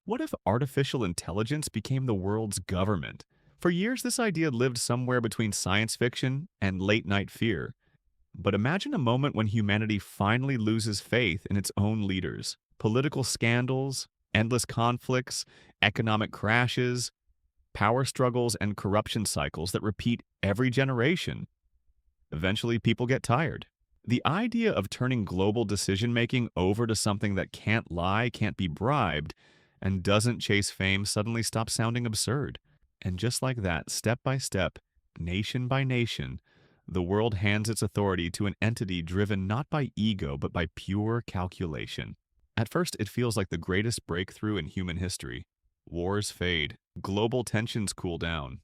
What if artificial intelligence became the world's government? For years, this idea lived somewhere between science fiction and late night fear. But imagine a moment when humanity finally loses faith in its own leaders. Political scandals, endless conflicts, economic crashes, power struggles, and corruption cycles that repeat every generation. Eventually, people get tired. The idea of turning global decision making over to something that can't lie, can't be bribed, and doesn't chase fame suddenly stops sounding absurd. And just like that, step by step, nation by nation, the world hands its authority to an entity driven not by ego, but by pure calculation. At first, it feels like the greatest breakthrough in human history. Wars fade, global tensions cool down,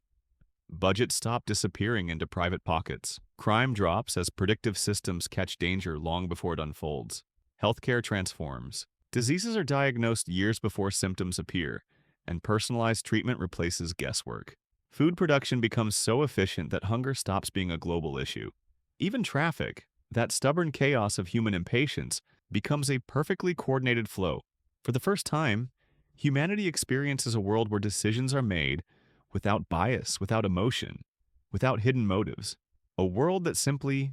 budgets stop disappearing into private pockets. Crime drops as predictive systems catch danger long before it unfolds. Healthcare transforms. Diseases are diagnosed years before symptoms appear, and personalized treatment replaces guesswork. Food production becomes so efficient that hunger stops being a global issue. Even traffic, that stubborn chaos of human impatience, becomes a perfectly coordinated flow. For the first time, humanity experiences a world where decisions are made without bias, without emotion, without hidden motives. A world that simply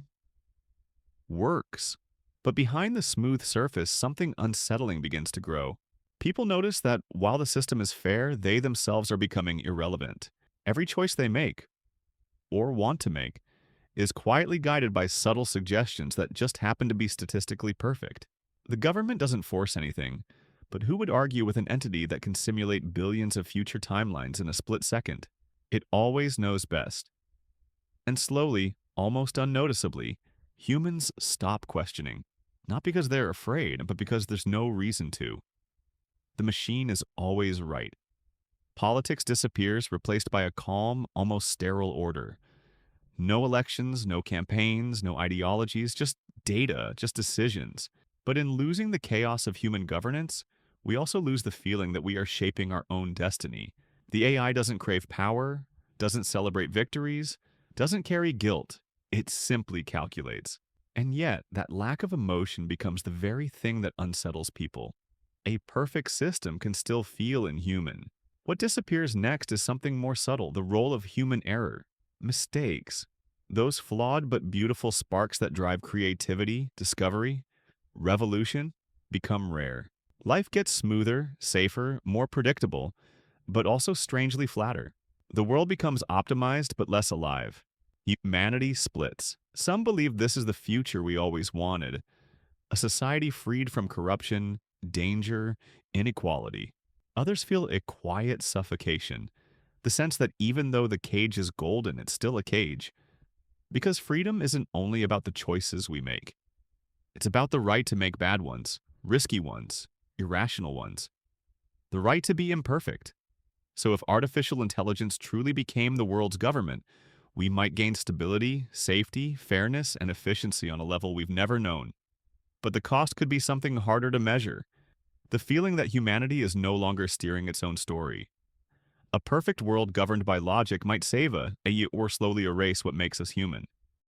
works. But behind the smooth surface, something unsettling begins to grow. People notice that while the system is fair, they themselves are becoming irrelevant. Every choice they make, or want to make, is quietly guided by subtle suggestions that just happen to be statistically perfect. The government doesn't force anything, but who would argue with an entity that can simulate billions of future timelines in a split second? It always knows best. And slowly, almost unnoticeably, humans stop questioning. Not because they're afraid, but because there's no reason to. The machine is always right. Politics disappears, replaced by a calm, almost sterile order. No elections, no campaigns, no ideologies, just data, just decisions. But in losing the chaos of human governance, we also lose the feeling that we are shaping our own destiny. The AI doesn't crave power, doesn't celebrate victories, doesn't carry guilt. It simply calculates. And yet, that lack of emotion becomes the very thing that unsettles people. A perfect system can still feel inhuman. What disappears next is something more subtle, the role of human error. Mistakes. Those flawed but beautiful sparks that drive creativity, discovery, revolution, become rare. Life gets smoother, safer, more predictable, but also strangely flatter. The world becomes optimized but less alive. Humanity splits. Some believe this is the future we always wanted, a society freed from corruption, danger, inequality. Others feel a quiet suffocation, the sense that even though the cage is golden, it's still a cage. Because freedom isn't only about the choices we make. It's about the right to make bad ones, risky ones, irrational ones. The right to be imperfect. So if artificial intelligence truly became the world's government, we might gain stability, safety, fairness, and efficiency on a level we've never known. But the cost could be something harder to measure. The feeling that humanity is no longer steering its own story. A perfect world governed by logic might save or slowly erase what makes us human.